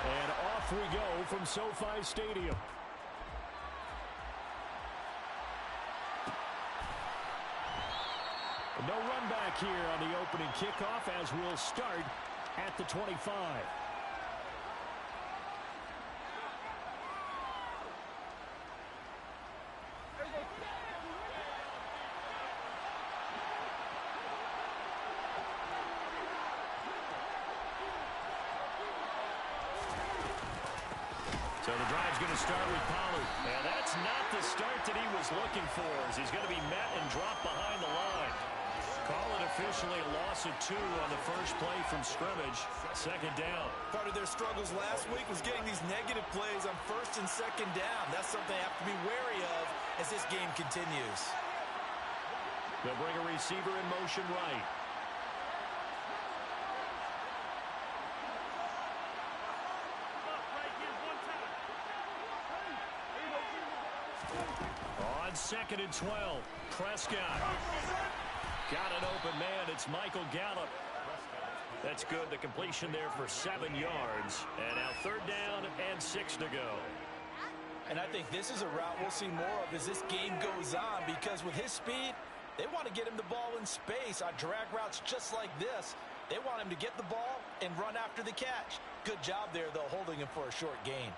And off we go from SoFi Stadium. No run back here on the opening kickoff as we'll start at the 25. So the drive's going to start with Pollard. And that's not the start that he was looking for, as he's going to be met and dropped behind the line. Call it officially a loss of 2 on the first play from scrimmage. Second down. Part of their struggles last week was getting these negative plays on first and second down. That's something they have to be wary of as this game continues. They'll bring a receiver in motion right. On 2nd and 12, Prescott. Got an open man. It's Michael Gallup. That's good. The completion there for 7 yards. And now 3rd down and 6 to go. And I think this is a route we'll see more of as this game goes on, because with his speed, they want to get him the ball in space on drag routes just like this. They want him to get the ball and run after the catch. Good job there, though, holding him for a short gain.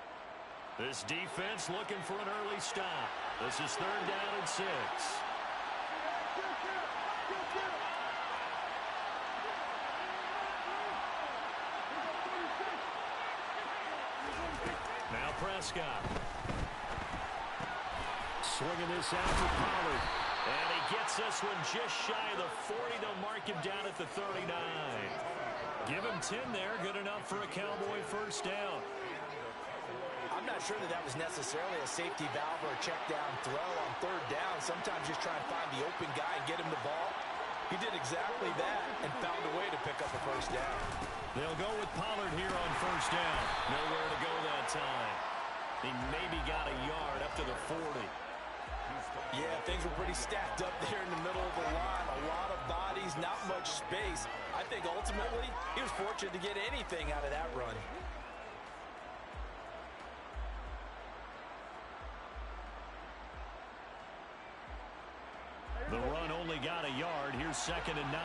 This defense looking for an early stop. This is 3rd down and 6. Now Prescott. Swinging this out to Pollard. And he gets this one just shy of the 40. They'll mark him down at the 39. Give him 10 there. Good enough for a Cowboy first down. I'm not sure that was necessarily a safety valve or a check down throw on 3rd down. Sometimes just try and find the open guy and get him the ball. He did exactly that and found a way to pick up a first down. They'll go with Pollard here on first down. Nowhere to go that time. He maybe got a yard up to the 40. Yeah, things were pretty stacked up there in the middle of the line. A lot of bodies, not much space. I think ultimately he was fortunate to get anything out of that run. The run only got a yard. Here's 2nd and 9.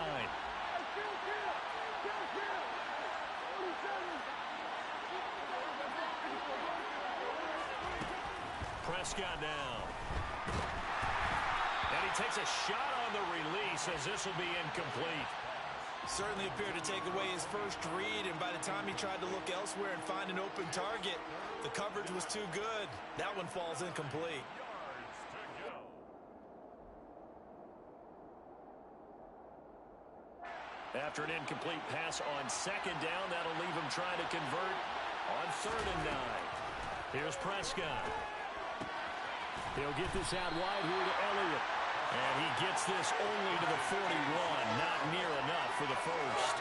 Prescott now. And he takes a shot on the release as this will be incomplete. Certainly appeared to take away his first read, and by the time he tried to look elsewhere and find an open target, the coverage was too good. That one falls incomplete. After an incomplete pass on 2nd down, that'll leave him trying to convert on 3rd and 9. Here's Prescott. He'll get this out wide here to Elliott. And he gets this only to the 41. Not near enough for the first.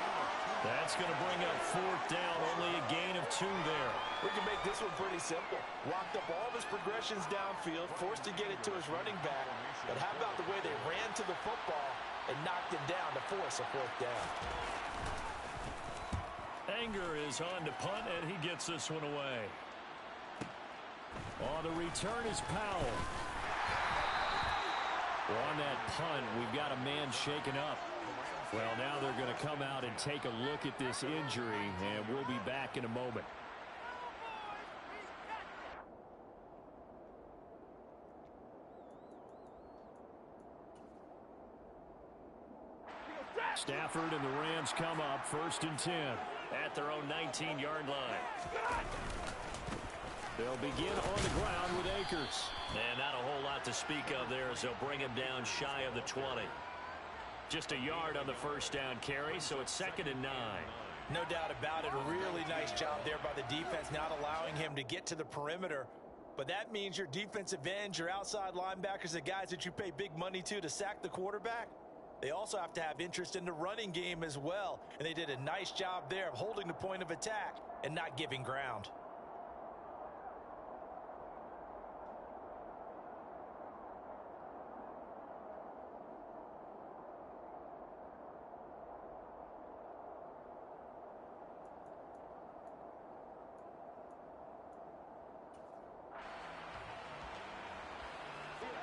That's going to bring up 4th down. Only a gain of 2 there. We can make this one pretty simple. Locked up all of his progressions downfield, forced to get it to his running back. But how about the way they ran to the football and knocked him down to force a 4th down? Anger is on to punt, and he gets this one away. On the return is Powell. On that punt, we've got a man shaken up. Well, now they're going to come out and take a look at this injury, and we'll be back in a moment. Stafford and the Rams come up 1st and 10. At their own 19-yard line. They'll begin on the ground with Akers. And not a whole lot to speak of there as they'll bring him down shy of the 20. Just a yard on the first down carry, so it's 2nd and 9. No doubt about it. A really nice job there by the defense, not allowing him to get to the perimeter. But that means your defensive ends, your outside linebackers, the guys that you pay big money to sack the quarterback, they also have to have interest in the running game as well. And they did a nice job there of holding the point of attack and not giving ground.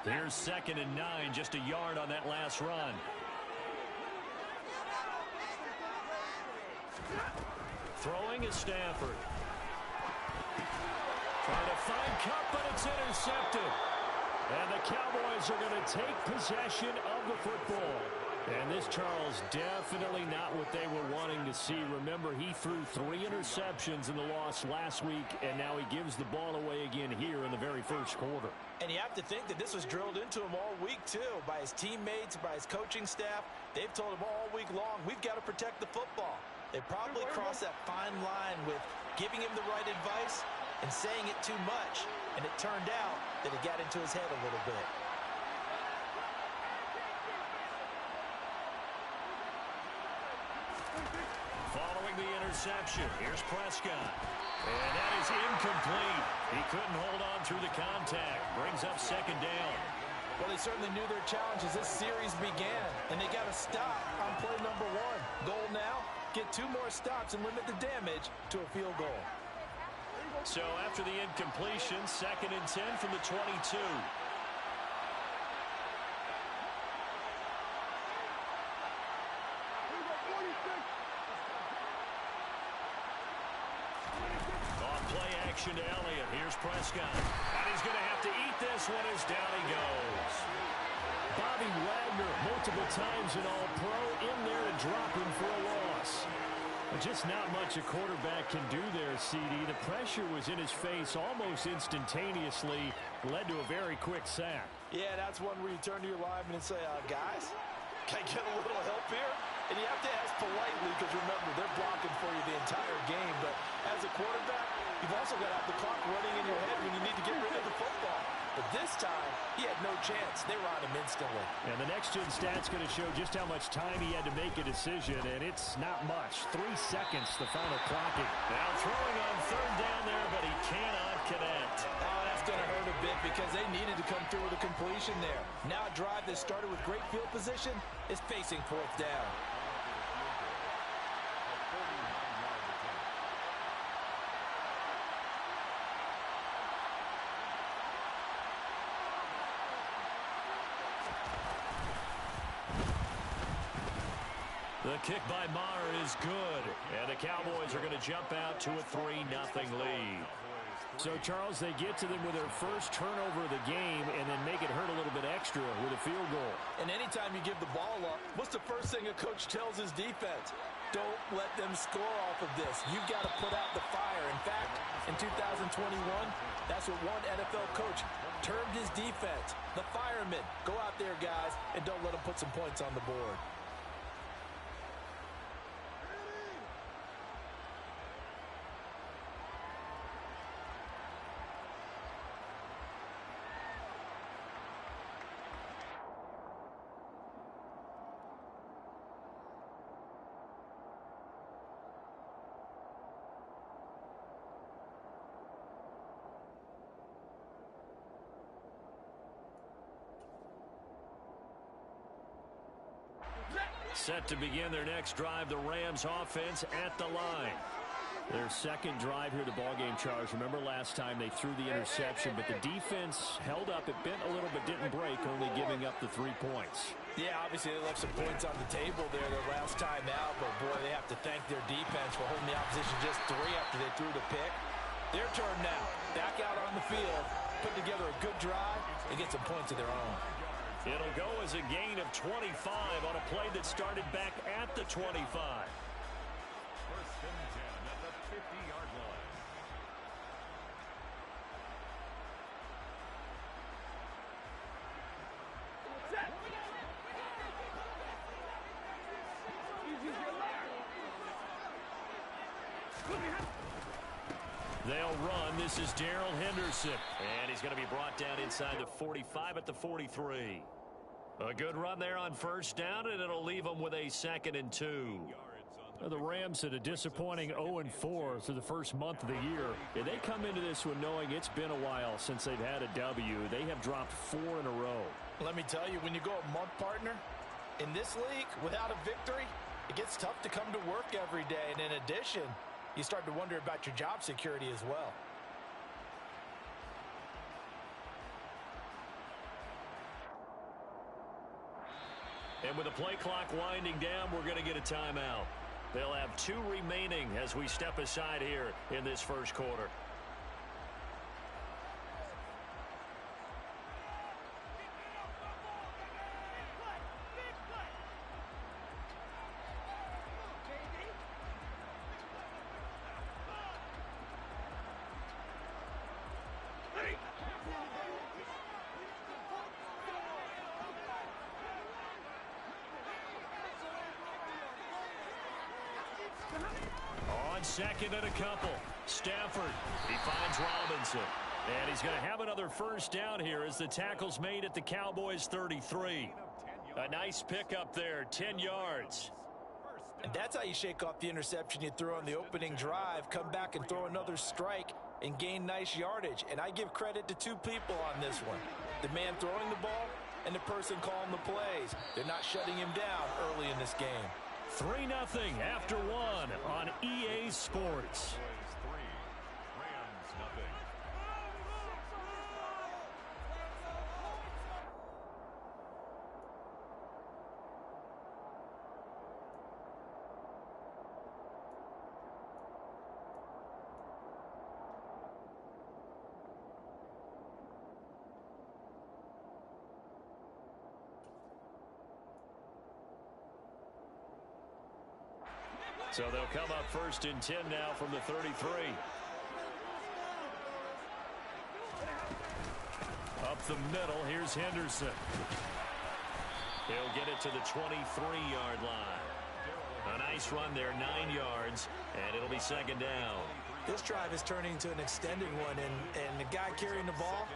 Here's 2nd and 9, just a yard on that last run. Throwing is Stafford. Trying to find Kupp, but it's intercepted. And the Cowboys are going to take possession of the football. And this, Charles, definitely not what they were wanting to see. Remember, he threw 3 interceptions in the loss last week, and now he gives the ball away again here in the very first quarter. And you have to think that this was drilled into him all week, too, by his teammates, by his coaching staff. They've told him all week long, we've got to protect the football. They probably crossed that fine line with giving him the right advice and saying it too much. And it turned out that it got into his head a little bit. Following the interception, here's Prescott. And that is incomplete. He couldn't hold on through the contact. Brings up 2nd down. Well, they certainly knew their challenge as this series began, and they got to stop on play number 1. Goal now, get 2 more stops and limit the damage to a field goal. So after the incompletion, 2nd and 10 from the 22. To Elliott. Here's Prescott. And he's going to have to eat this one as down he goes. Bobby Wagner, multiple times an All-Pro, in there to drop him for a loss. Just not much a quarterback can do there, CD. The pressure was in his face almost instantaneously, led to a very quick sack. Yeah, that's one where you turn to your lineman and say, guys, can I get a little help here? And you have to ask politely because, remember, they're blocking for you the entire game. But as a quarterback, you've also got to have the clock running in your head when you need to get rid of the football. But this time, he had no chance. They were on him instantly. And the next-gen stat's going to show just how much time he had to make a decision, and it's not much. 3 seconds, the final clocking. Now throwing on 3rd down there, but he cannot connect. Oh, that's going to hurt a bit because they needed to come through with a completion there. Now a drive that started with great field position is facing 4th down. The kick by Maher is good, and the Cowboys are going to jump out to a 3-0 lead. So, Charles, they get to them with their first turnover of the game and then make it hurt a little bit extra with a field goal. And anytime you give the ball up, what's the first thing a coach tells his defense? Don't let them score off of this. You've got to put out the fire. In fact, in 2021, that's what one NFL coach termed his defense. The firemen. Go out there, guys, and don't let them put some points on the board. Set to begin their next drive, the Rams offense at the line. Their second drive here, the ballgame, Charles. Remember last time they threw the interception, but the defense held up. It bent a little but didn't break, only giving up the 3 points. Yeah, obviously they left some points on the table there their last time out, but boy, they have to thank their defense for holding the opposition just 3 after they threw the pick. Their turn now. Back out on the field, put together a good drive, and get some points of their own. It'll go as a gain of 25 on a play that started back at the 25. 1st and 10 at the 50-yard line. They'll run. This is Darrell Henderson. And he's going to be brought down inside the 45 at the 43. A good run there on 1st down, and it'll leave them with a 2nd and 2. The Rams had a disappointing 0-4 through the first month of the year. They come into this one knowing it's been a while since they've had a W. They have dropped 4 in a row. Let me tell you, when you go a month, partner, in this league, without a victory, it gets tough to come to work every day. And in addition, you start to wonder about your job security as well. And with the play clock winding down, we're going to get a timeout. They'll have 2 remaining as we step aside here in this first quarter. On second and a couple, Stafford. He finds Robinson. And he's going to have another first down here as the tackle's made at the Cowboys' 33. A nice pickup there, 10 yards. And that's how you shake off the interception you threw on the opening drive, come back and throw another strike and gain nice yardage. And I give credit to 2 people on this one. The man throwing the ball and the person calling the plays. They're not shutting him down early in this game. 3-0 after 1 on EA Sports. Rams nothing. So they'll come up 1st and 10 now from the 33. Up the middle, here's Henderson. He'll get it to the 23-yard line. A nice run there, 9 yards, and it'll be 2nd down. This drive is turning into an extended one, and the guy carrying the ball,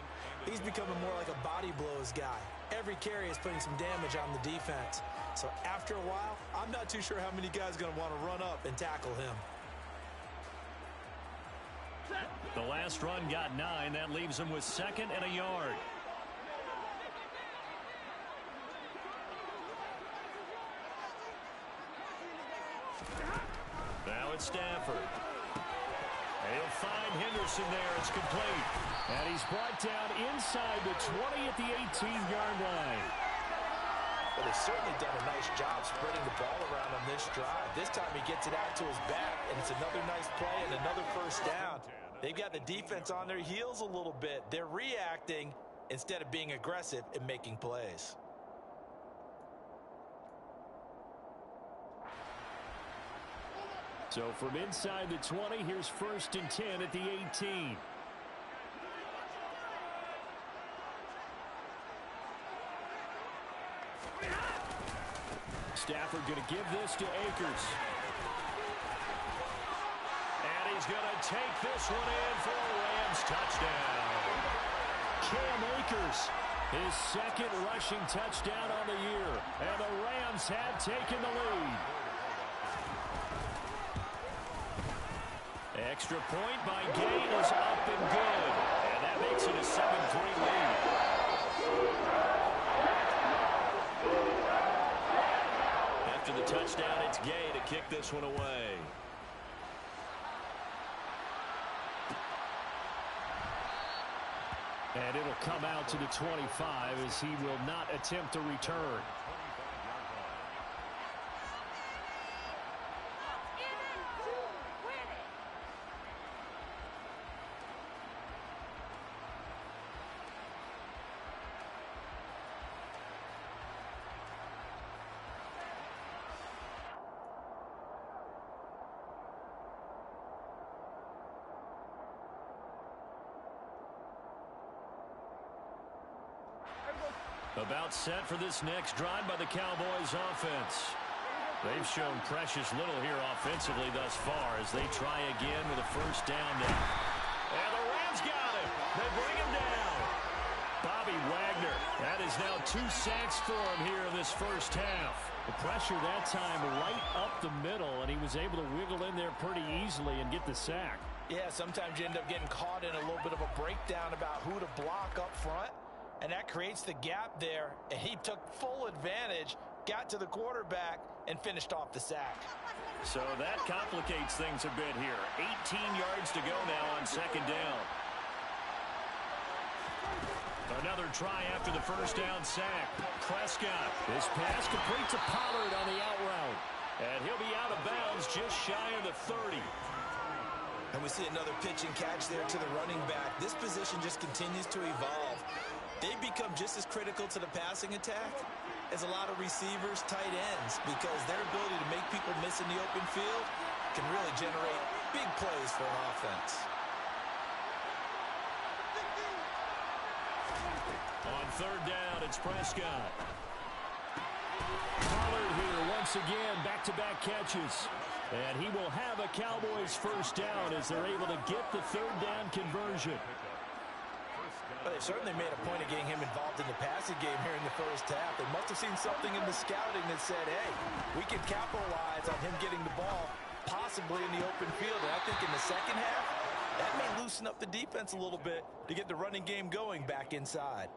he's becoming more like a body blows guy. Every carry is putting some damage on the defense. So after a while, I'm not too sure how many guys are going to want to run up and tackle him. The last run got 9. That leaves him with 2nd and a yard. Now it's Stafford. He'll find Henderson there. It's complete. And he's brought down inside the 20 at the 18-yard line. Well, they've certainly done a nice job spreading the ball around on this drive. This time he gets it out to his back, and it's another nice play and another first down. They've got the defense on their heels a little bit. They're reacting instead of being aggressive and making plays. So from inside the 20, here's 1st and 10 at the 18. Stafford going to give this to Akers. And he's going to take this one in for a Rams touchdown. Cam Akers, his 2nd rushing touchdown on the year. And the Rams have taken the lead. Extra point by Gain is up and good. And that makes it a 7-3 lead. After the touchdown, it's Gay to kick this one away. And it'll come out to the 25 as he will not attempt to return. About set for this next drive by the Cowboys offense. They've shown precious little here offensively thus far as they try again with a first down now. And the Rams got him. They bring him down. Bobby Wagner. That is now 2 sacks for him here in this first half. The pressure that time right up the middle, and he was able to wiggle in there pretty easily and get the sack. Yeah, sometimes you end up getting caught in a little bit of a breakdown about who to block up front. And that creates the gap there. And he took full advantage, got to the quarterback, and finished off the sack. So that complicates things a bit here. 18 yards to go now on 2nd down. Another try after the first down sack. Prescott. This pass complete to Pollard on the out route. And he'll be out of bounds just shy of the 30. And we see another pitch and catch there to the running back. This position just continues to evolve. They become just as critical to the passing attack as a lot of receivers, tight ends, because their ability to make people miss in the open field can really generate big plays for an offense. On third down, it's Prescott. Pollard here once again, back-to-back catches. And he will have a Cowboys first down as they're able to get the third down conversion. Well, they certainly made a point of getting him involved in the passing game here in the first half. They must have seen something in the scouting that said, hey, we can capitalize on him getting the ball possibly in the open field. And I think in the second half, that may loosen up the defense a little bit to get the running game going back inside.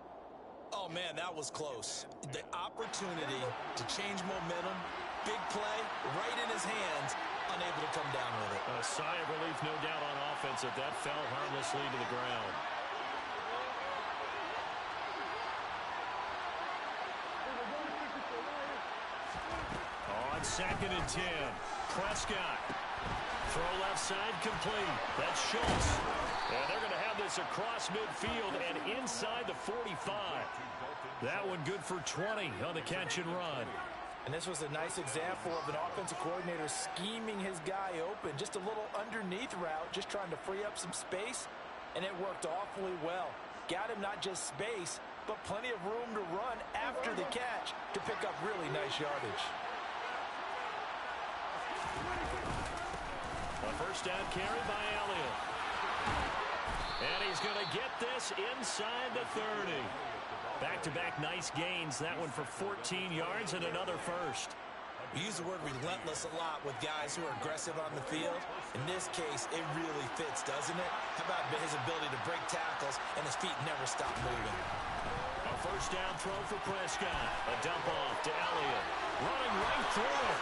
Oh, man, that was close. The opportunity to change momentum, big play, right in his hands, unable to come down with it. A sigh of relief, no doubt, on offense if that fell harmlessly to the ground. On 2nd and 10, Prescott. Throw left side complete. That's Schultz. And they're going to have this across midfield and inside the 45. That one good for 20 on the catch and run. And this was a nice example of an offensive coordinator scheming his guy open. Just a little underneath route, just trying to free up some space, and it worked awfully well. Got him not just space, but plenty of room to run after the catch to pick up really nice yardage. A first down carry by Elliott. And he's going to get this inside the 30. Back-to-back nice gains. That one for 14 yards and another first. We use the word relentless a lot with guys who are aggressive on the field. In this case, it really fits, doesn't it? How about his ability to break tackles and his feet never stop moving? A first down throw for Prescott. A dump off to Elliott. Running right through it.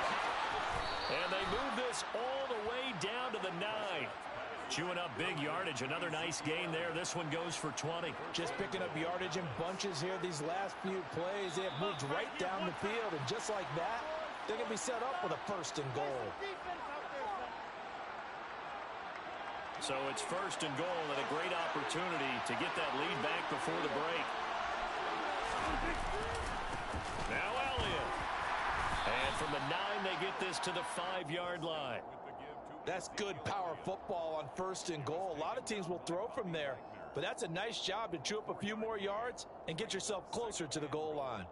And they move this all the way down to the 9. Chewing up big yardage. Another nice gain there. This one goes for 20. Just picking up yardage in bunches here these last few plays. They have moved right down the field, and just like that, they're going to be set up with a first and goal. So it's first and goal and a great opportunity to get that lead back before the break. Now Elliott. And from the 9, they get this to the 5-yard line. That's good power football on first and goal. A lot of teams will throw from there, but that's a nice job to chew up a few more yards and get yourself closer to the goal line.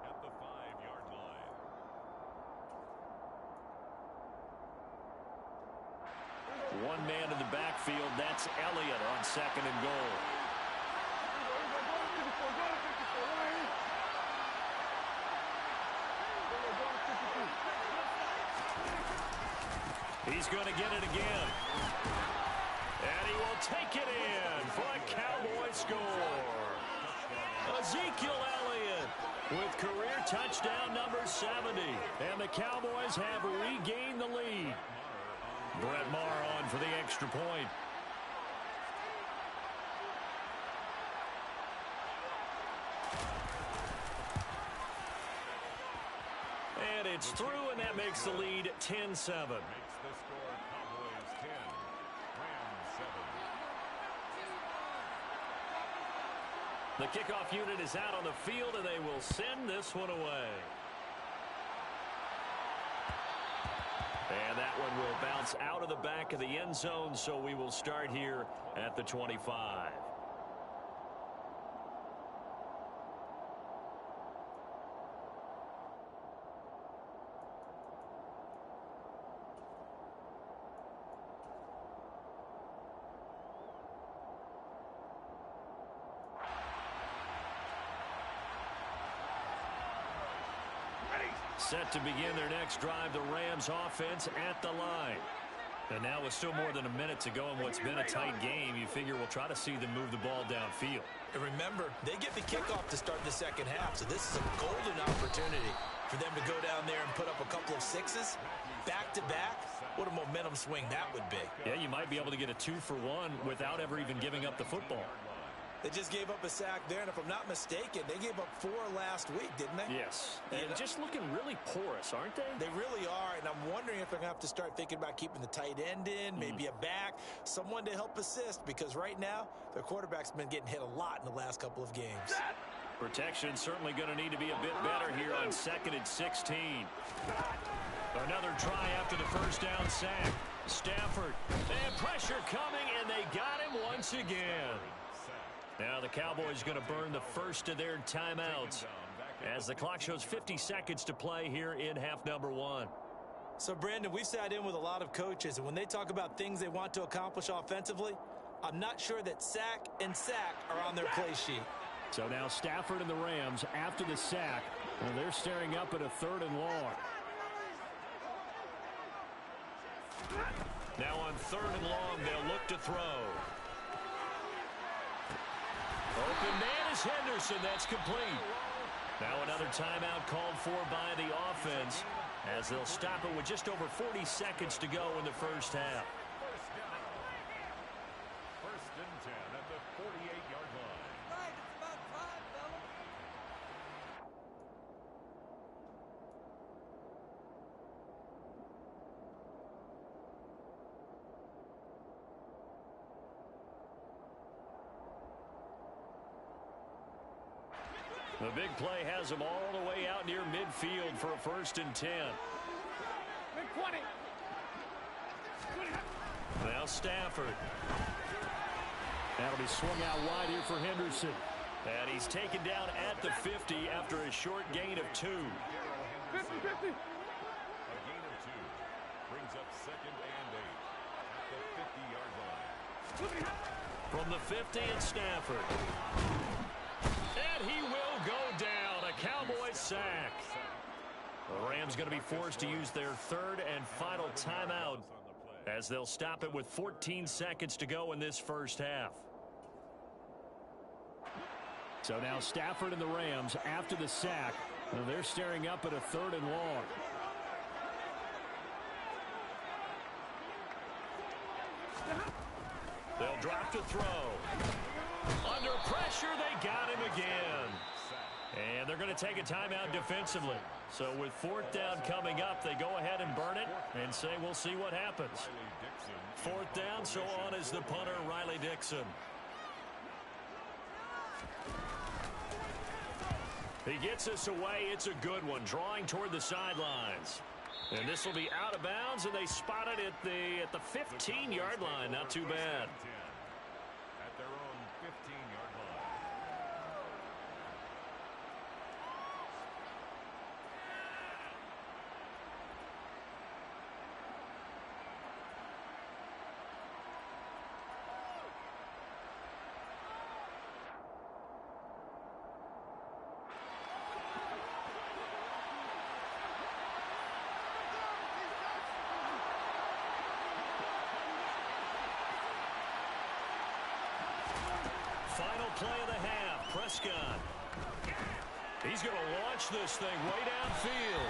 At the 5-yard line. One man in the backfield. That's Elliott on 2nd and goal. He's going to get it again. And he will take it in for a Cowboy score. Ezekiel Elliott with career touchdown number 70. And the Cowboys have regained the lead. Brett Maher on for the extra point. And it's through, and that makes the lead 10-7. Makes the score Cowboys 10, Rams 7. The kickoff unit is out on the field, and they will send this one away. And that one will bounce out of the back of the end zone, so we will start here at the 25. Set to begin their next drive, the Rams offense at the line. And now with still more than a minute to go in what's been a tight game, you figure we'll try to see them move the ball downfield. And remember, they get the kickoff to start the second half, so this is a golden opportunity for them to go down there and put up a couple of sixes back-to-back. What a momentum swing that would be. Yeah, you might be able to get a 2-for-1 without ever even giving up the football. They just gave up a sack there, and if I'm not mistaken, they gave up 4 last week, didn't they? Yes. And just looking really porous, aren't they? They really are, and I'm wondering if they're going to have to start thinking about keeping the tight end in, maybe a back, someone to help assist, because right now, their quarterback's been getting hit a lot in the last couple of games. Protection certainly going to need to be a bit better here on 2nd and 16. Another try after the first down sack. Stafford, and pressure coming, and they got him once again. Now the Cowboys going to burn the first of their timeouts as the clock shows 50 seconds to play here in half number 1. So, Brandon, we've sat in with a lot of coaches, and when they talk about things they want to accomplish offensively, I'm not sure that sack and sack are on their play sheet. So now Stafford and the Rams after the sack, and they're staring up at a 3rd and long. Now on 3rd and long, they'll look to throw. Open man is Henderson. That's complete. Now another timeout called for by the offense as they'll stop it with just over 40 seconds to go in the first half. First and 10 at the 48-yard line. Right, it's about time, fella. The big play has them all the way out near midfield for a 1st and 10. Big 20. Now Stafford. That'll be swung out wide here for Henderson. And he's taken down at the 50 after a short gain of 2. 50-50. A gain of 2 brings up 2nd and 8 at the 50-yard line. From the 50 and Stafford. And he will go down. A Cowboy sack. The Rams going to be forced to use their 3rd and final timeout as they'll stop it with 14 seconds to go in this first half. So now Stafford and the Rams after the sack, and they're staring up at a 3rd and long. They'll drop to throw. Under pressure, they got him again. And they're going to take a timeout defensively. So with 4th down coming up, they go ahead and burn it and say we'll see what happens. 4th down, so on is the punter, Riley Dixon. He gets us away. It's a good one, drawing toward the sidelines. And this will be out of bounds, and they spot it at the 15-yard line. Not too bad. At their own 15-yard line. Final play of the half. Prescott. He's going to launch this thing way downfield.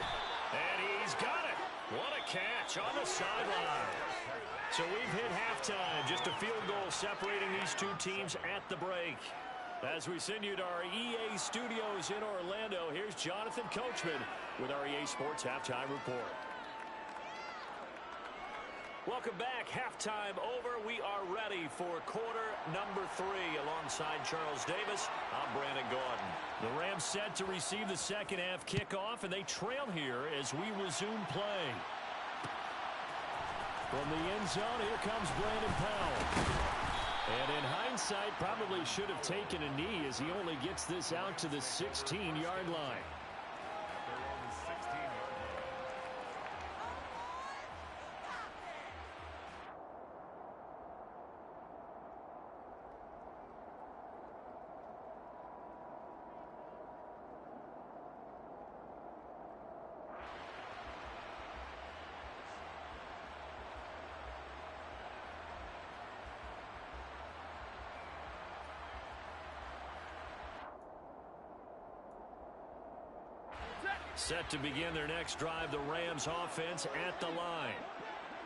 And he's got it. What a catch on the sideline. So we've hit halftime. Just a field goal separating these two teams at the break. As we send you to our EA studios in Orlando, here's Jonathan Coachman with our EA Sports Halftime Report. Welcome back. Halftime over. We are ready for quarter number 3. Alongside Charles Davis, I'm Brandon Gaudin. The Rams set to receive the second half kickoff, and they trail here as we resume play. From the end zone, here comes Brandon Powell. And in hindsight, probably should have taken a knee as he only gets this out to the 16-yard line. Set to begin their next drive, the Rams offense at the line.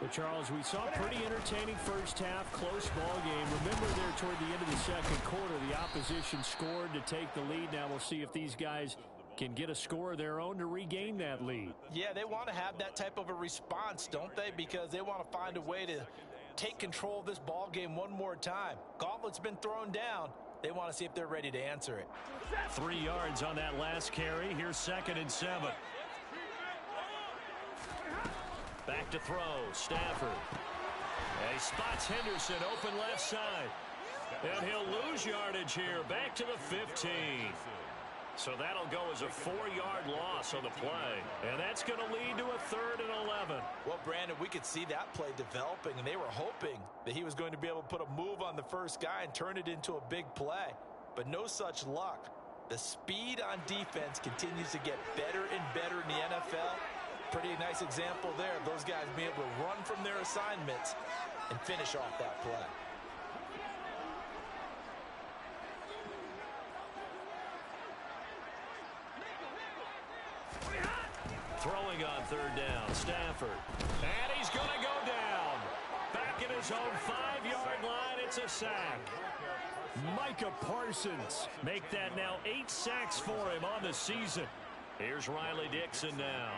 Well, Charles, we saw a pretty entertaining first half, close ball game. Remember there toward the end of the second quarter, the opposition scored to take the lead. Now we'll see if these guys can get a score of their own to regain that lead. Yeah, they want to have that type of a response, don't they? Because they want to find a way to take control of this ball game one more time. Gauntlet's been thrown down. They want to see if they're ready to answer it. 3 yards on that last carry. Here's 2nd and 7. Back to throw. Stafford. And he spots Henderson open left side. And he'll lose yardage here. Back to the 15. So that'll go as a 4-yard loss on the play. And that's going to lead to a 3rd and 11. Well, Brandon, we could see that play developing, and they were hoping that he was going to be able to put a move on the first guy and turn it into a big play. But no such luck. The speed on defense continues to get better and better in the NFL. Pretty nice example there of those guys being able to run from their assignments and finish off that play. Throwing on 3rd down, Stafford. And he's going to go down. Back in his own 5-yard line, it's a sack. Micah Parsons make that now 8 sacks for him on the season. Here's Riley Dixon now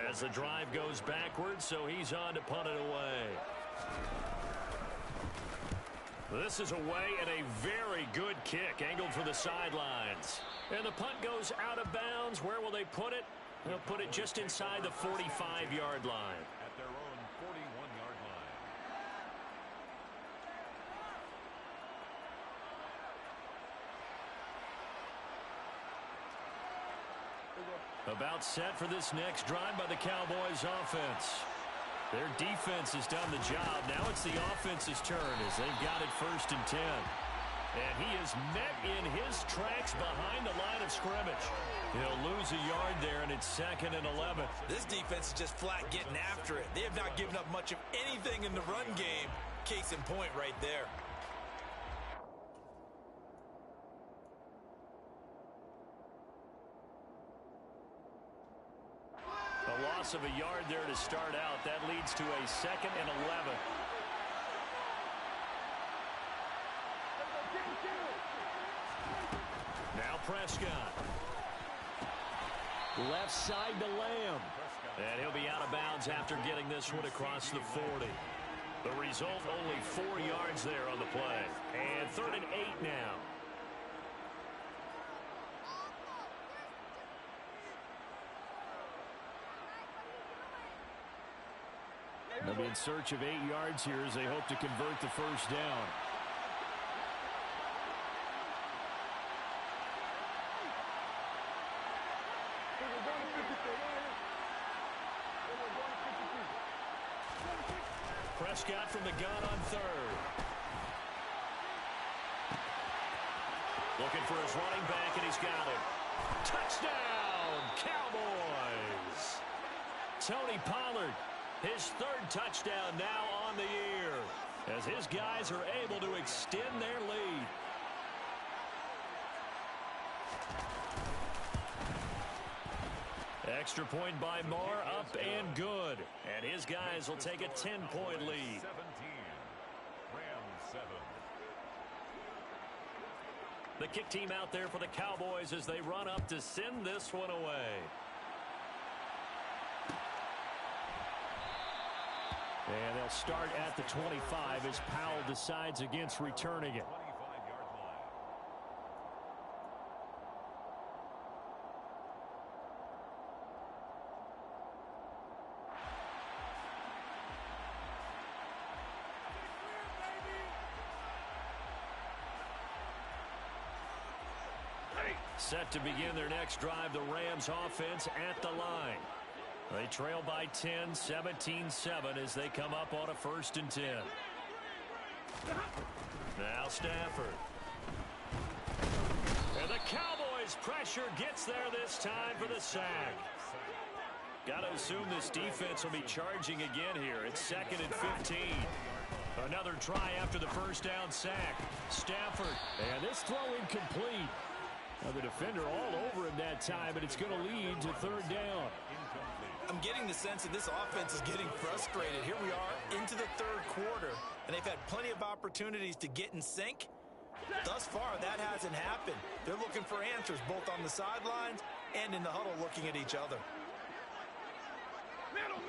as the drive goes backwards, so he's on to punt it away. This is away and a very good kick angled for the sidelines. And the punt goes out of bounds. Where will they put it? They'll put it just inside the 45-yard line. At their own 41-yard line. About set for this next drive by the Cowboys offense. Their defense has done the job. Now it's the offense's turn as they've got it 1st and 10. And he is met in his tracks behind the line of scrimmage. He'll lose a yard there, and it's 2nd and 11. This defense is just flat getting after it. They have not given up much of anything in the run game. Case in point right there. A loss of a yard there to start out. That leads to a 2nd and 11. Now Prescott. Left side to Lamb. And he'll be out of bounds after getting this one across the 40. The result, only 4 yards there on the play. And 3rd and 8 now. They'll be in search of 8 yards here as they hope to convert the first down. Prescott from the gun on 3rd. Looking for his running back, and he's got it. Touchdown, Cowboys! Tony Pollard, his 3rd touchdown now on the year, as his guys are able to extend their lead. Extra point by Marr, up and good. And his guys will take a 10-point lead. 17. Rams 7. The kick team out there for the Cowboys as they run up to send this one away. And they'll start at the 25 as Powell decides against returning it. 25-yard line. Set to begin their next drive, the Rams offense at the line. They trail by 10, 17-7 as they come up on a 1st and 10. Now Stafford. And the Cowboys pressure gets there this time for the sack. Got to assume this defense will be charging again here. It's 2nd and 15. Another try after the first down sack. Stafford. And this throw incomplete. Now the defender all over him that time, and it's going to lead to 3rd down. Incomplete. I'm getting the sense that this offense is getting frustrated. Here we are into the third quarter, and they've had plenty of opportunities to get in sync. Thus far, that hasn't happened. They're looking for answers both on the sidelines and in the huddle looking at each other. Middle.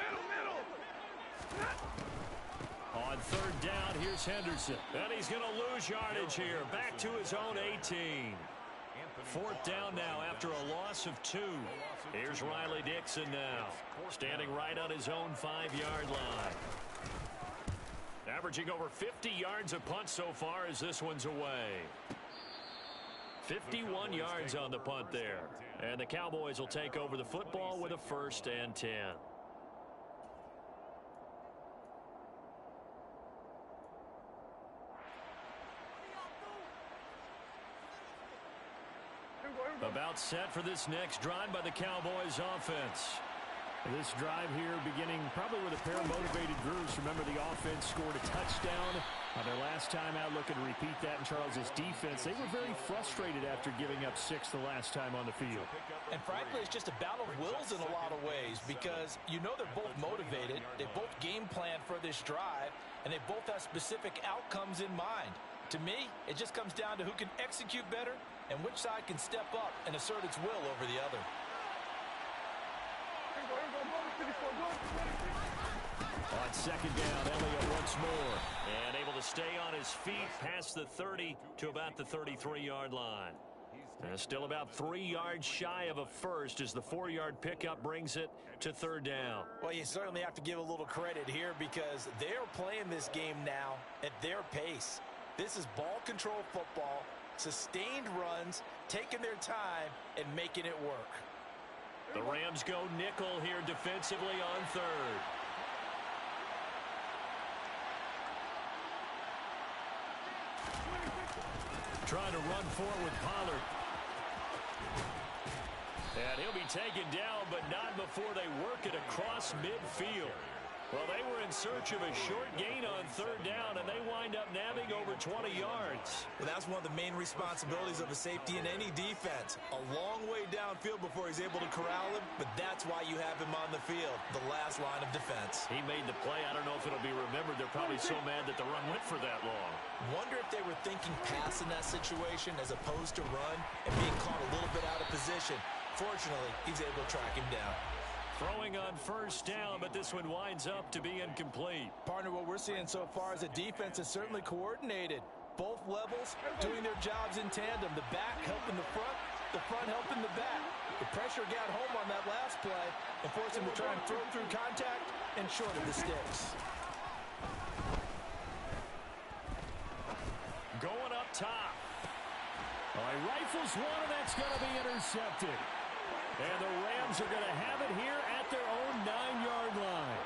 On third down, here's Henderson. And he's going to lose yardage here. Back to his own 18. Fourth down now after a loss of 2. Here's Riley Dixon now, standing right on his own 5-yard line. Averaging over 50 yards a punt so far as this one's away. 51 yards on the punt there. And the Cowboys will take over the football with a 1st and 10. About set for this next drive by the Cowboys offense. This drive here beginning probably with a pair of motivated groups. Remember, the offense scored a touchdown on their last time out. Looking to repeat that in Charles's defense. They were very frustrated after giving up 6 the last time on the field. And frankly, it's just a battle of wills in a lot of ways because you know they're both motivated. They both game plan for this drive, and they both have specific outcomes in mind. To me, it just comes down to who can execute better and which side can step up and assert its will over the other. On second down, Elliott once more. And able to stay on his feet past the 30 to about the 33-yard line. And still about 3 yards shy of a first as the 4-yard pickup brings it to third down. Well, you certainly have to give a little credit here because they're playing this game now at their pace. This is ball control football, sustained runs, taking their time, and making it work. The Rams go nickel here defensively on third. Trying to run forward with Pollard. And he'll be taken down, but not before they work it across midfield. Well, they were in search of a short gain on third down, and they wind up nabbing over 20 yards. Well, that's one of the main responsibilities of a safety in any defense. A long way downfield before he's able to corral him, but that's why you have him on the field, the last line of defense. He made the play. I don't know if it'll be remembered. They're probably so mad that the run went for that long. Wonder if they were thinking pass in that situation as opposed to run and being caught a little bit out of position. Fortunately, he's able to track him down. Throwing on first down, but this one winds up to be incomplete. Partner, what we're seeing so far is the defense is certainly coordinated. Both levels doing their jobs in tandem. The back helping the front helping the back. The pressure got home on that last play and forced him to try and throw through contact and short of the sticks. Going up top. He rifles one, and that's going to be intercepted. And the Rams are going to have it here at their own 9-yard line.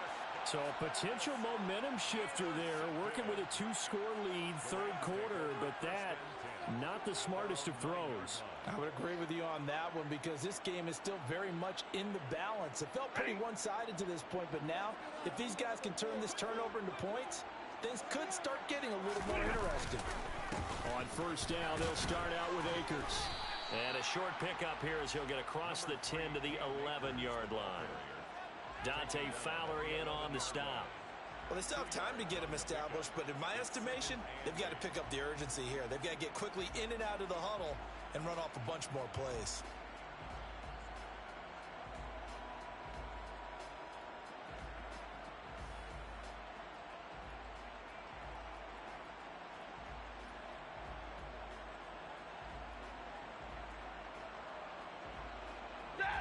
So a potential momentum shifter there, working with a 2-score lead, third quarter, but that, not the smartest of throws. I would agree with you on that one because this game is still very much in the balance. It felt pretty one-sided to this point, but now, if these guys can turn this turnover into points, things could start getting a little more interesting. On first down, they'll start out with Akers. And a short pickup here as he'll get across the 10 to the 11-yard line. Dante Fowler in on the stop. Well, they still have time to get him established, but in my estimation, they've got to pick up the urgency here. They've got to get quickly in and out of the huddle and run off a bunch more plays.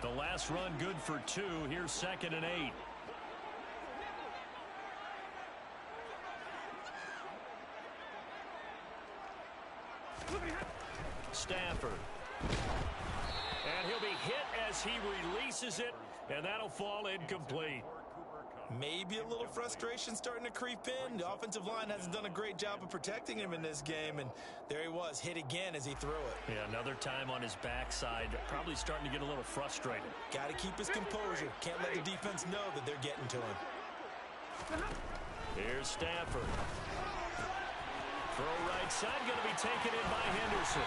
The last run good for 2. Here's 2nd and 8. Stafford. And he'll be hit as he releases it, and that'll fall incomplete. Maybe a little frustration starting to creep in. The offensive line hasn't done a great job of protecting him in this game, and there he was, hit again as he threw it. Yeah, another time on his backside, probably starting to get a little frustrated. Got to keep his composure. Can't let the defense know that they're getting to him. Here's Stafford. Throw right side, going to be taken in by Henderson.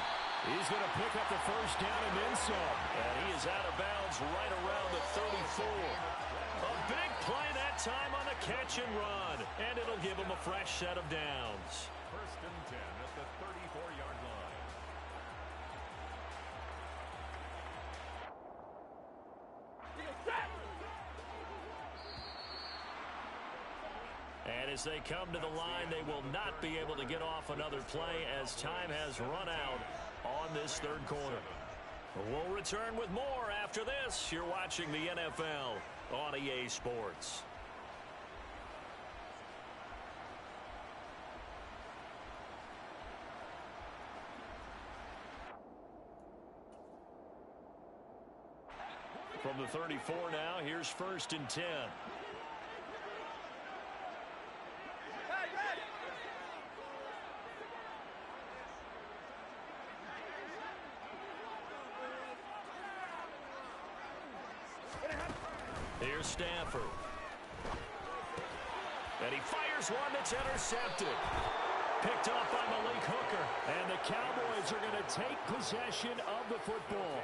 He's going to pick up the first down and then some. And he is out of bounds right around the 34. big play that time on the catch and run. And it'll give him a fresh set of downs. 1st and 10 at the 34-yard line. And as they come to the line, they will not be able to get off another play as time has run out on this third quarter. We'll return with more after this. You're watching the NFL on EA Sports. From the 34 now, here's 1st and 10. Here's Stafford. And he fires one that's intercepted. Picked off by Malik Hooker. And the Cowboys are going to take possession of the football.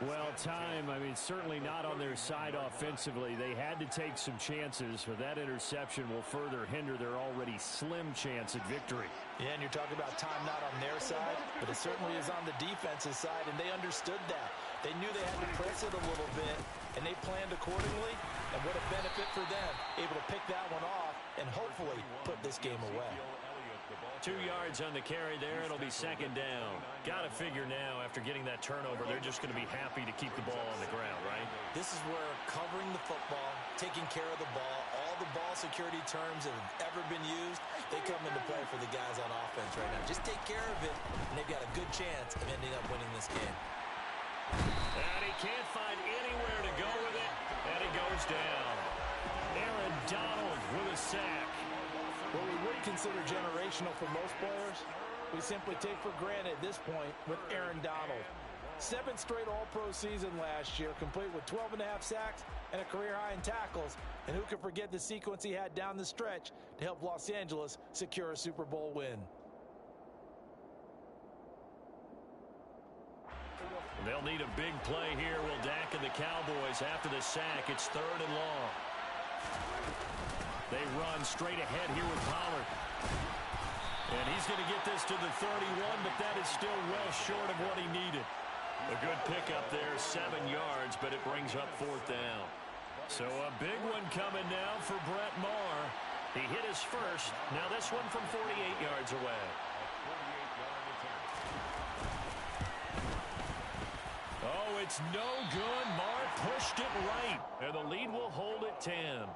Well, time, I mean, certainly not on their side offensively. They had to take some chances, but that interception will further hinder their already slim chance at victory. Yeah, and you're talking about time not on their side, but it certainly is on the defensive side, and they understood that. They knew they had to press it a little bit, and they planned accordingly, and what a benefit for them, able to pick that one off and hopefully put this game away. 2 yards on the carry there. It'll be 2nd down. Got to figure now, after getting that turnover, they're just going to be happy to keep the ball on the ground, right? This is where covering the football, taking care of the ball, all the ball security terms that have ever been used, they come into play for the guys on offense right now. Just take care of it, and they've got a good chance of ending up winning this game. And he can't find anywhere to go with it, and he goes down. Aaron Donald with a sack. What we would consider generational for most players, we simply take for granted at this point with Aaron Donald. 7th straight All-Pro season last year, complete with 12.5 sacks and a career high in tackles. And who can forget the sequence he had down the stretch to help Los Angeles secure a Super Bowl win. They'll need a big play here, will Dak and the Cowboys after the sack. It's 3rd and long. They run straight ahead here with Pollard. And he's going to get this to the 31, but that is still well short of what he needed. A good pickup there, 7 yards, but it brings up 4th down. So a big one coming now for Brett Maher. He hit his first. Now this one from 48 yards away. Oh, it's no good. Maher pushed it right. And the lead will hold at 10.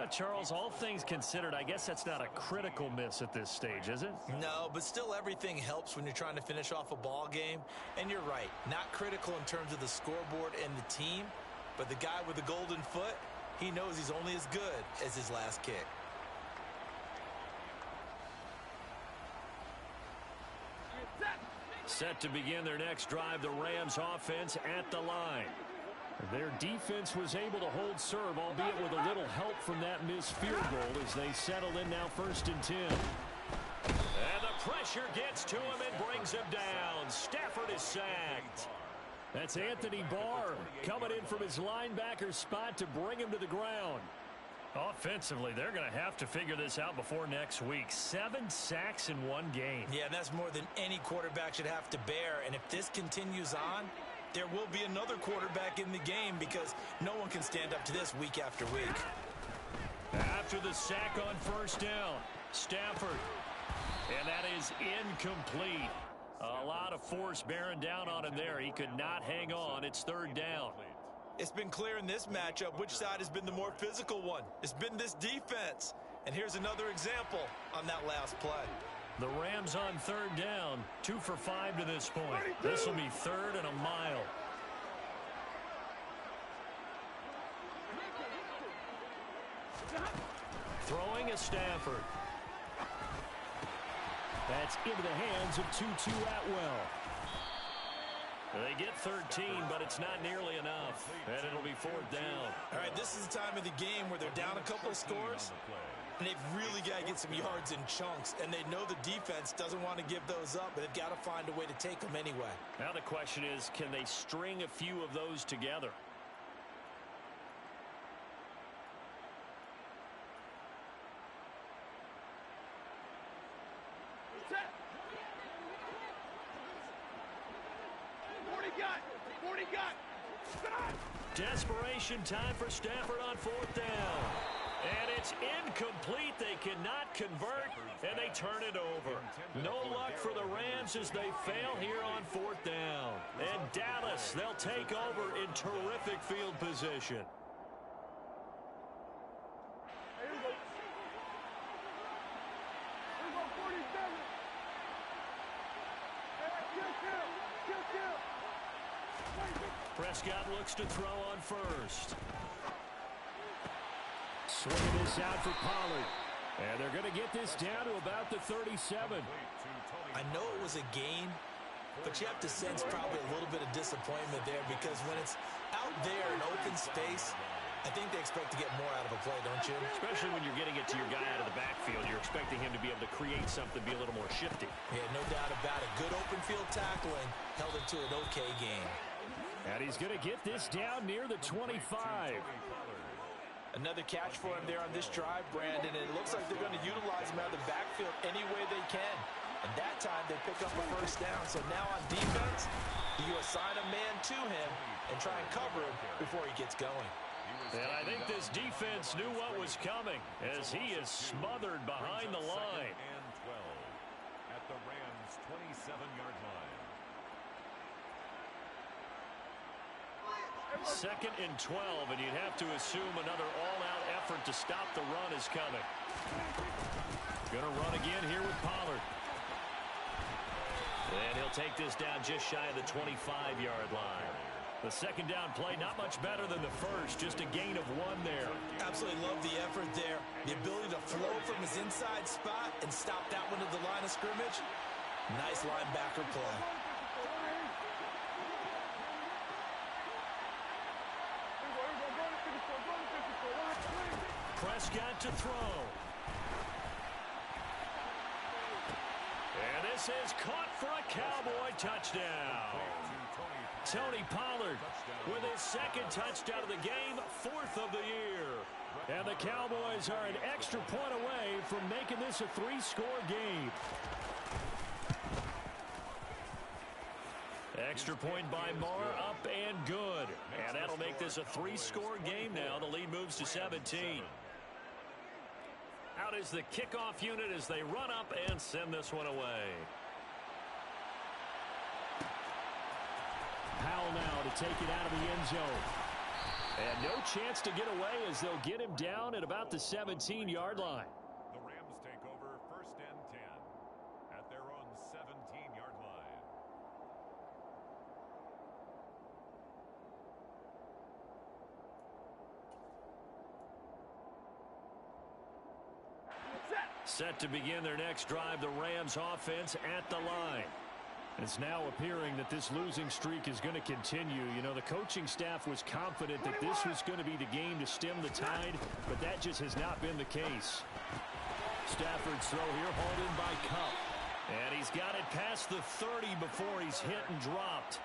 Charles, all things considered, I guess that's not a critical miss at this stage, is it? No, but still everything helps when you're trying to finish off a ball game. And you're right, not critical in terms of the scoreboard and the team, but the guy with the golden foot, he knows he's only as good as his last kick. Set to begin their next drive, the Rams offense at the line. Their defense was able to hold serve, albeit with a little help from that missed field goal as they settle in now 1st and 10. And the pressure gets to him and brings him down. Stafford is sacked. That's Anthony Barr coming in from his linebacker spot to bring him to the ground. Offensively, they're going to have to figure this out before next week. 7 sacks in one game. Yeah, and that's more than any quarterback should have to bear. And if this continues on, there will be another quarterback in the game because no one can stand up to this week after week. After the sack on 1st down, Stafford. And that is incomplete. A lot of force bearing down on him there. He could not hang on. It's 3rd down. It's been clear in this matchup which side has been the more physical one. It's been this defense. And here's another example on that last play. The Rams on 3rd down, 2 for 5 to this point. This will be 3rd and a mile. Throwing is Stafford. That's into the hands of Tutu Atwell. They get 13, but it's not nearly enough. And it'll be 4th down. All right, this is the time of the game where they're down a couple of scores, and they've really got to get some yards in chunks. And they know the defense doesn't want to give those up, but they've got to find a way to take them anyway. Now the question is, can they string a few of those together? Desperation time for Stafford on 4th down. And it's incomplete. They cannot convert, and they turn it over. No luck for the Rams as they fail here on 4th down. And Dallas, they'll take over in terrific field position. Prescott looks to throw on first. Swinging this out for Pollard. And they're going to get this down to about the 37. I know it was a gain, but you have to sense probably a little bit of disappointment there because when it's out there in open space, I think they expect to get more out of a play, don't you? Especially when you're getting it to your guy out of the backfield. You're expecting him to be able to create something, be a little more shifty. Yeah, no doubt about it. Good open field tackling held it to an okay game. And he's going to get this down near the 25. Another catch for him there on this drive, Brandon, and it looks like they're going to utilize him out of the backfield any way they can. And that time they pick up a first down. So now on defense, you assign a man to him and try and cover him before he gets going. And I think this defense knew what was coming as he is smothered behind the line. And 12 at the Rams' 27-yard line. 2nd and 12, and you'd have to assume another all-out effort to stop the run is coming. Going to run again here with Pollard. And he'll take this down just shy of the 25-yard line. The second down play, not much better than the first, just a gain of 1 there. Absolutely love the effort there. The ability to flow from his inside spot and stop that one at the line of scrimmage. Nice linebacker play. Prescott to throw. And this is caught for a Cowboy touchdown. Tony Pollard with his 2nd touchdown of the game, 4th of the year. And the Cowboys are an extra point away from making this a 3-score game. Extra point by Marr, up and good. And that'll make this a 3-score game now. The lead moves to 17. Out is the kickoff unit as they run up and send this one away. Powell now to take it out of the end zone. And no chance to get away as they'll get him down at about the 17-yard line. The Rams take over 1st and 10 at their own 17-yard line. Set to begin their next drive, the Rams offense at the line. It's now appearing that this losing streak is going to continue. You know, the coaching staff was confident that this was going to be the game to stem the tide, but that just has not been the case. Stafford's throw here hauled in by Kupp. And he's got it past the 30 before he's hit and dropped.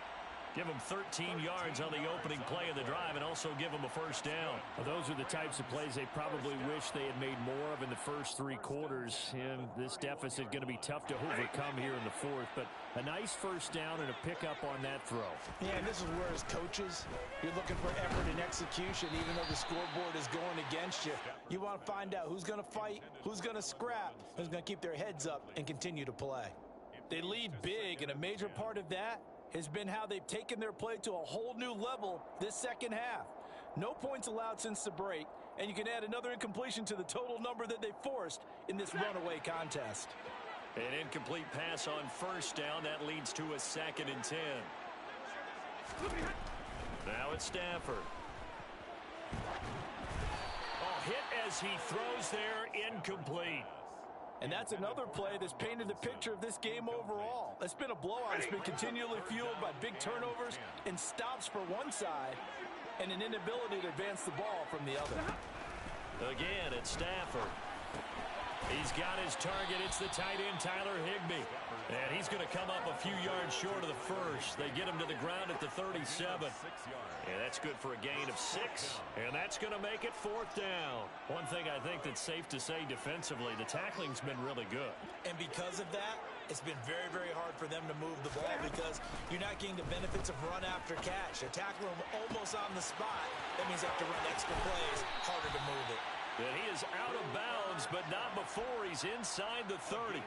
Give him 13 yards on the opening play of the drive and also give him a first down. Well, those are the types of plays they probably wish they had made more of in the first 3 quarters. And this deficit going to be tough to overcome here in the 4th. But a nice first down and a pickup on that throw. Yeah, and this is where as coaches, you're looking for effort and execution even though the scoreboard is going against you. You want to find out who's going to fight, who's going to scrap, who's going to keep their heads up and continue to play. They lead big, and a major part of that has been how they've taken their play to a whole new level this second half. No points allowed since the break, and you can add another incompletion to the total number that they forced in this runaway contest. An incomplete pass on first down. That leads to a 2nd and 10. Now it's Stafford. Oh, hit as he throws there, incomplete. And that's another play that's painted the picture of this game overall. It's been a blowout. It's been continually fueled by big turnovers and stops for one side and an inability to advance the ball from the other. Again, it's Stafford. He's got his target. It's the tight end, Tyler Higbee. And he's going to come up a few yards short of the first. They get him to the ground at the 37. And that's good for a gain of 6. And that's going to make it 4th down. One thing I think that's safe to say defensively, the tackling's been really good. And because of that, it's been very, very hard for them to move the ball because you're not getting the benefits of run after catch. They tackle him almost on the spot. That means they have to run extra plays, harder to move it. And he is out of bounds, but not before he's inside the 30.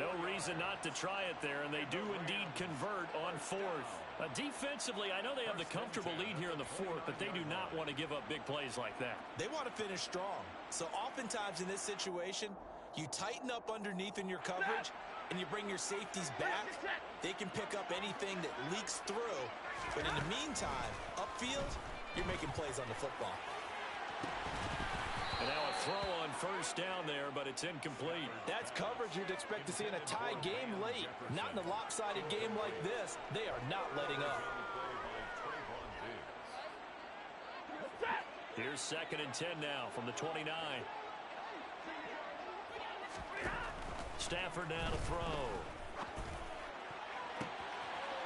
No reason not to try it there, and they do indeed convert on 4th. Defensively, I know they have the comfortable lead here in the 4th, but they do not want to give up big plays like that. They want to finish strong. So oftentimes in this situation, you tighten up underneath in your coverage, and you bring your safeties back. They can pick up anything that leaks through. But in the meantime, upfield, you're making plays on the football. And now a throw on 1st down there, but it's incomplete. That's coverage you'd expect to see in a tie game late. Not in a lopsided game like this. They are not letting up. Here's 2nd and 10 now from the 29. Stafford now to throw.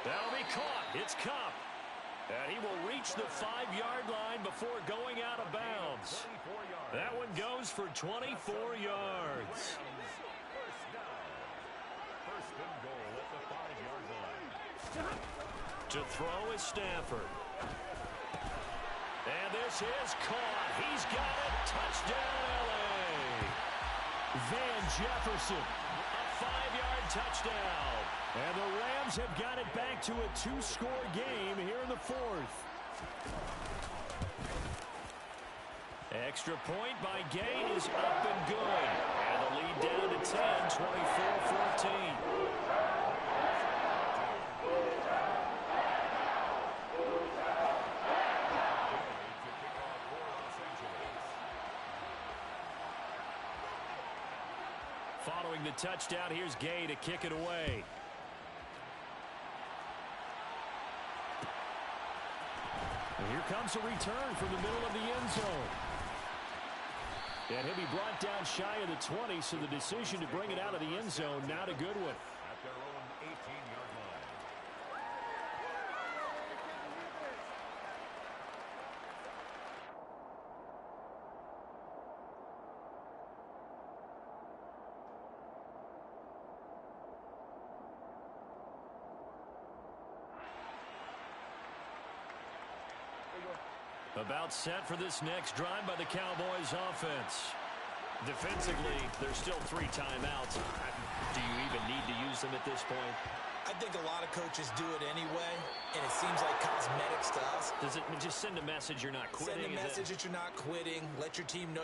That'll be caught. It's Kupp. And he will reach the 5-yard line before going out of bounds. That one goes for 24 yards. First and goal at the 5-yard line. To throw is Stafford. And this is caught. He's got it. Touchdown, L.A. Van Jefferson. A 5-yard touchdown. And the Rams have got it back to a 2-score game here in the 4th. Extra point by Gay is up and good. And the lead down to 10, 24-14. Following the touchdown, here's Gay to kick it away. And here comes a return from the middle of the end zone. And he'll be brought down shy of the 20, so the decision to bring it out of the end zone, not a good one. At their own 18-yard line. About set for this next drive by the Cowboys offense. Defensively, there's still 3 timeouts. Do you even need to use them at this point? I think a lot of coaches do it anyway, and it seems like cosmetics to us. Does it just send a message you're not quitting? Send a message that you're not quitting. Let your team know